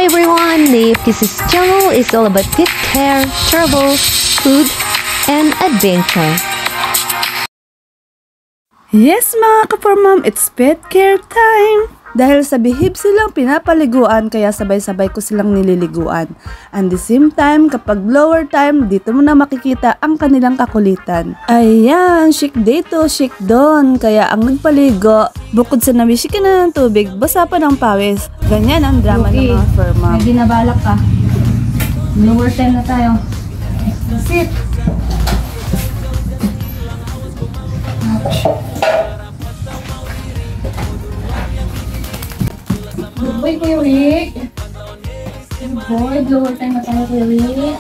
everyone, this is channel is all about pet care, travel, food, and adventure. Yes mga ka-4mom, it's pet care time! Dahil sa behave silang pinapaliguan, kaya sabay-sabay ko silang nililiguan. And the same time, kapag blower time, dito mo na makikita ang kanilang kakulitan. Ayan, chic dito, chic doon. Kaya ang nagpaligo, bukod sa nabisikin na ng tubig, basa pa ng pawis. Ganyan ang drama ng mga fur mom. May binabalak ka. Blower time na tayo. Sit! Good boy, Kuya Rick. Good boy, blower time na tayo, Kuya Rick.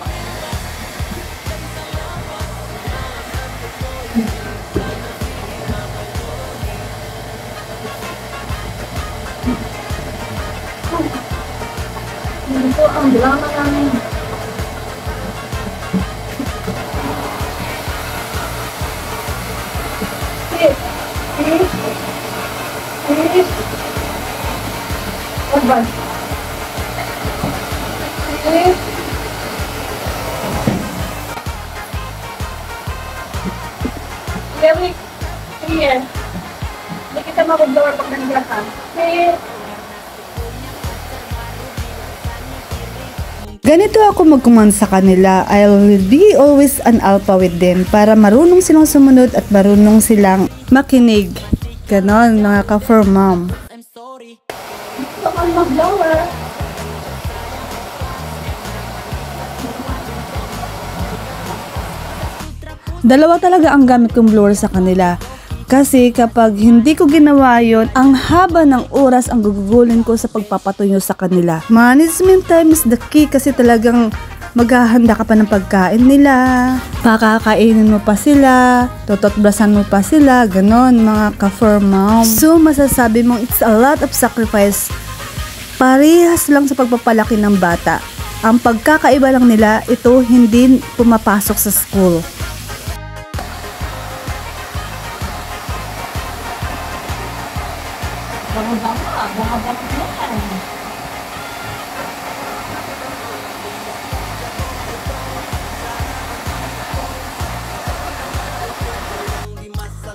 Ito ang drama namin. Sit! Sit! Sit! What ba? Sit! Eric! Here! Hindi kita mag-blower pag nandiyan ka. Sit! Ganito ako mag-command sa kanila. I will be always an alpha with them para marunong silang sumunod at marunong silang makinig. Ganon mga ka-fur mom. Gusto kang mag-blower. Dalawa talaga ang gamit kong blower sa kanila. Kasi kapag hindi ko ginawa yon, ang haba ng oras ang gugugulin ko sa pagpapatuyo sa kanila. Management time is the key kasi talagang maghahanda ka pa ng pagkain nila. Pakakainin mo pa sila, tototbrasan mo pa sila, ganon mga ka-fur mom. So masasabi mong it's a lot of sacrifice. Parehas lang sa pagpapalaki ng bata. Ang pagkakaiba lang nila, ito hindi pumapasok sa school. Baka yan.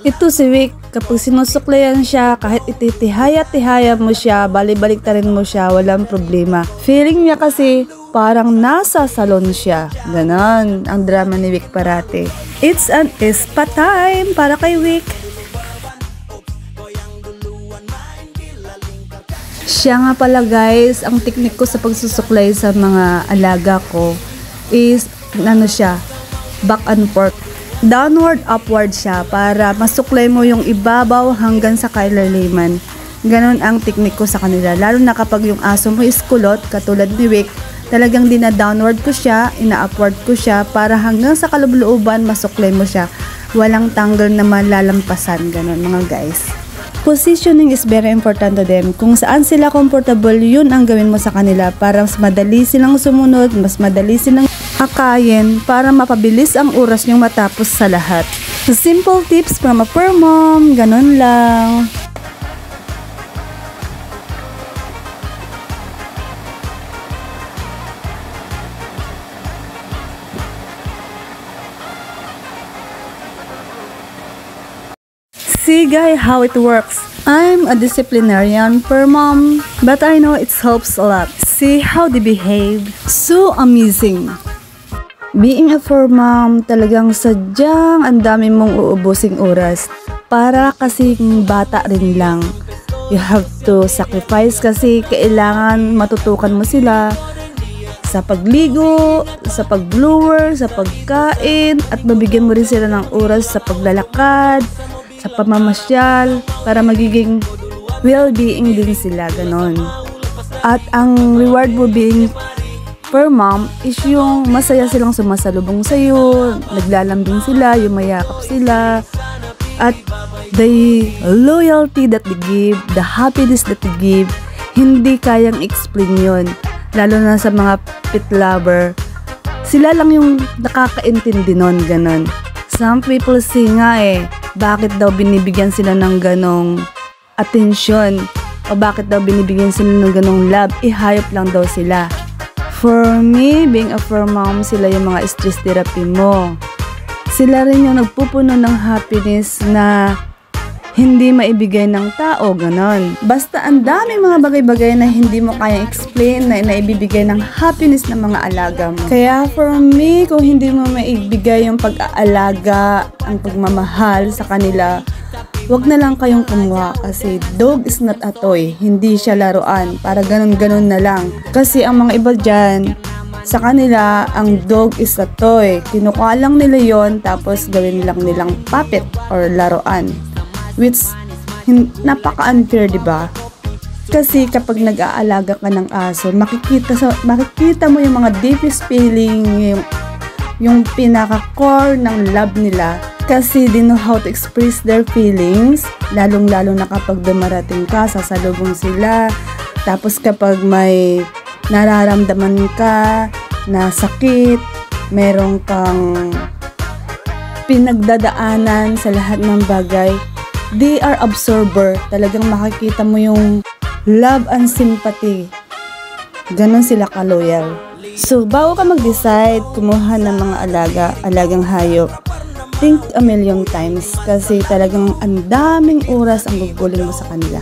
Ito si Vic, kapag sinusuklayan siya, kahit ititihaya-tihaya mo siya, balik-baliktarin mo siya, walang problema. Feeling niya kasi parang nasa salon siya. Ganon ang drama ni Vic parate. It's an spa time para kay Vic. Siya nga pala guys, ang teknik ko sa pagsusuklay sa mga alaga ko is, back and forth. Downward, upward siya para masuklay mo yung ibabaw hanggang sa kailaliman. Ganon ang teknik ko sa kanila. Lalo na kapag yung aso mo is kulot, katulad ni Vic, talagang dina-downward ko siya, ina-upward ko siya para hanggang sa kalooban masuklay mo siya. Walang tanggal na malalampasan. Ganon mga guys. Positioning is very important to them. Kung saan sila comfortable, yun ang gawin mo sa kanila para mas madali silang sumunod, mas madali silang akayin para mapabilis ang oras niyong matapos sa lahat. So, simple tips from a fur mom, ganun lang. See guys how it works. I'm a disciplinarian fur mom, but I know it helps a lot. See how they behave. So amazing. Being a fur mom, talagang sadyang ang dami mong uubusing oras. Para kasing bata rin lang. You have to sacrifice kasi kailangan matutukan mo sila sa pagligo, sa pag-blower, sa pagkain, at mabigyan mo rin sila ng oras sa paglalakad, sa pamamasyal, para magiging well-being din sila, ganon. At ang reward mo being fur mom is yung masaya silang sumasalubong sa'yo, naglalambing sila, yung mayakap sila, at the loyalty that they give, the happiness that they give, hindi kayang explain yun. Lalo na sa mga pet lover, sila lang yung nakakaintindi nun, ganon. Some people say nga bakit daw binibigyan sila ng ganong atensyon O bakit daw binibigyan sila ng ganong love? Ihayop lang daw sila. For me, being a fur mom, sila yung mga stress therapy mo. Sila rin yung nagpupuno ng happiness na hindi maibigay ng tao, ganon. Basta ang daming mga bagay-bagay na hindi mo kayang explain na naibibigay ng happiness ng mga alaga mo. Kaya for me, kung hindi mo maibigay yung pag-aalaga, ang pagmamahal sa kanila, wag na lang kayong kumuha kasi dog is not a toy. Hindi siya laruan. Para ganon-ganon na lang. Kasi ang mga iba dyan, sa kanila, ang dog is a toy. Kinukuha lang nila yon tapos gawin lang nilang puppet or laruan. Which, napaka-unfair, diba? Kasi kapag nag-aalaga ka ng aso, makikita mo yung mga deepest feeling, yung pinaka-core ng love nila. Kasi they know how to express their feelings, lalong-lalo na kapag dumarating ka, sasalubong sila. Tapos kapag may nararamdaman ka na sakit, meron kang pinagdadaanan sa lahat ng bagay, they are absorber. Talagang makikita mo yung love and sympathy. Ganon sila ka-loyal. So, bago ka mag-decide, kumuha ng mga alagang hayop, think a million times kasi talagang ang daming oras ang gugulin mo sa kanila.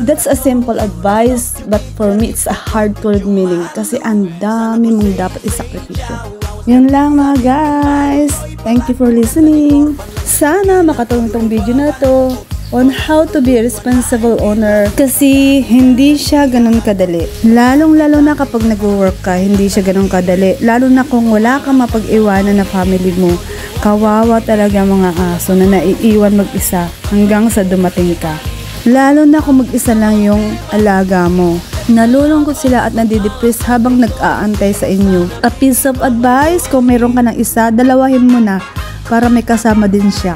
That's a simple advice, but for me, it's a hard-coded meaning kasi ang dami mong dapat isakripisyo. Yun lang mga guys. Thank you for listening. Sana makatulong tong video na to on how to be a responsible owner kasi hindi siya ganun kadali. Lalong-lalo na kapag nag-work ka, hindi siya ganun kadali. Lalo na kung wala kang mapag-iwanan na family mo. Kawawa talaga mga aso na naiiwan mag-isa hanggang sa dumating ka. Lalo na kung mag-isa lang yung alaga mo. Nalulungkot sila at nadidepress habang nag-aantay sa inyo. A piece of advice, kung mayroon ka ng isa, dalawahin mo na para may kasama din siya.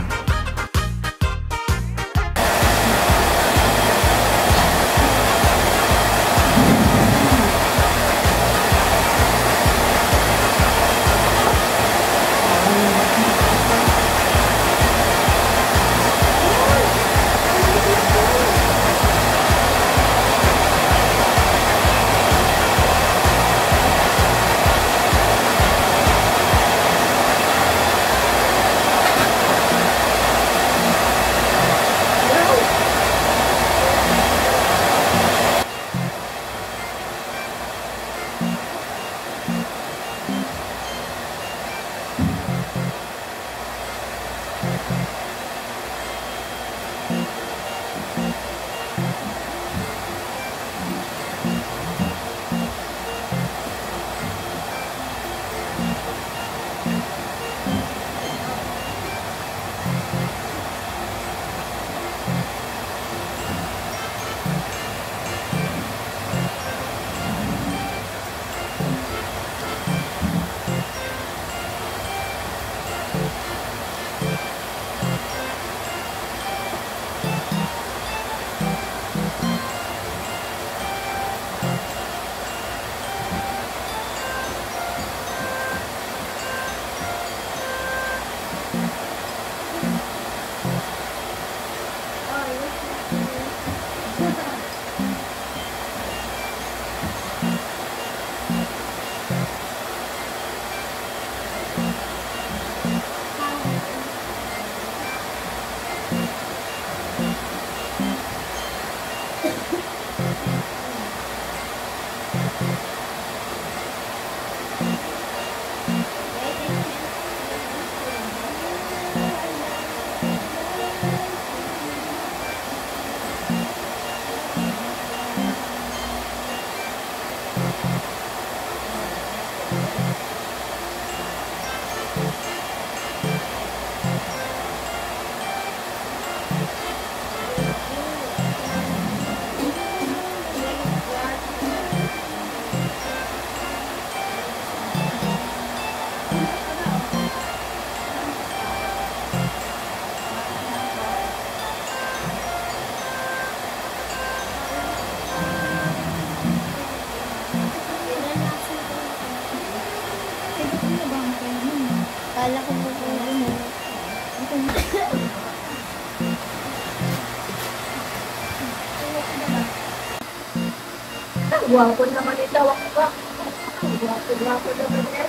Guwapo naman ito. Guwapo naman ito.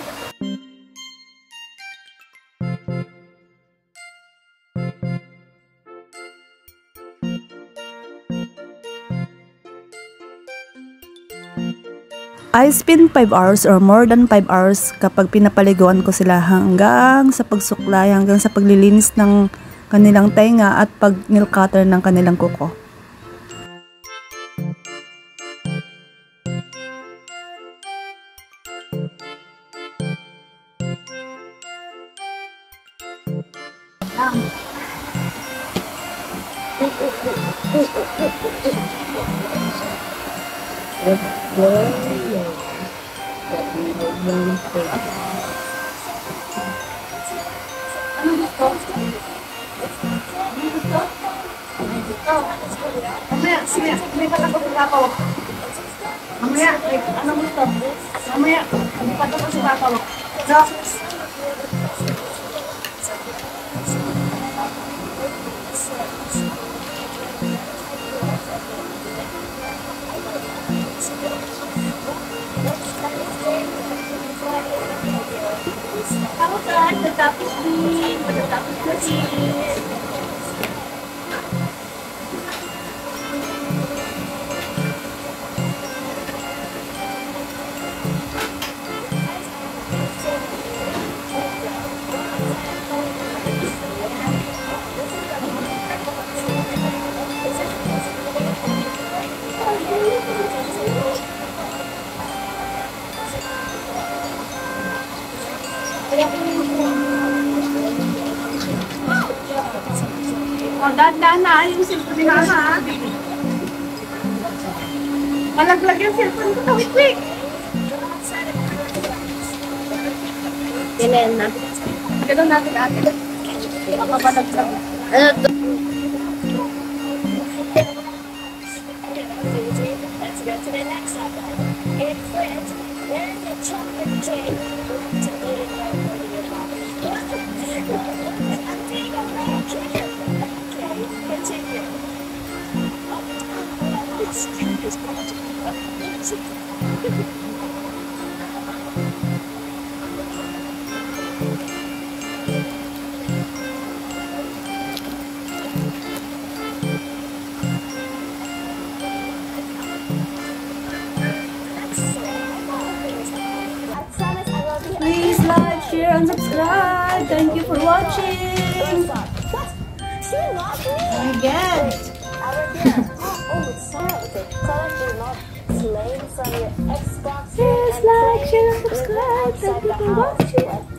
I spend 5 hours or more than 5 hours kapag pinapaliguan ko sila hanggang sa pagsuklay, hanggang sa paglilinis ng kanilang tainga at pag-nail cutter ng kanilang kuko. Ako kan, matatapos din. Matatapos na din. O, dahan-dahan na. Yung cellphone ni Mama, ha? Malaglag yung cellphone ko. Wait. Kailan na? Ganun natin ate. Baka malaglag. Please like, share, and subscribe. Thank you for watching. Again. Please like, share, and subscribe. Thank you for watching.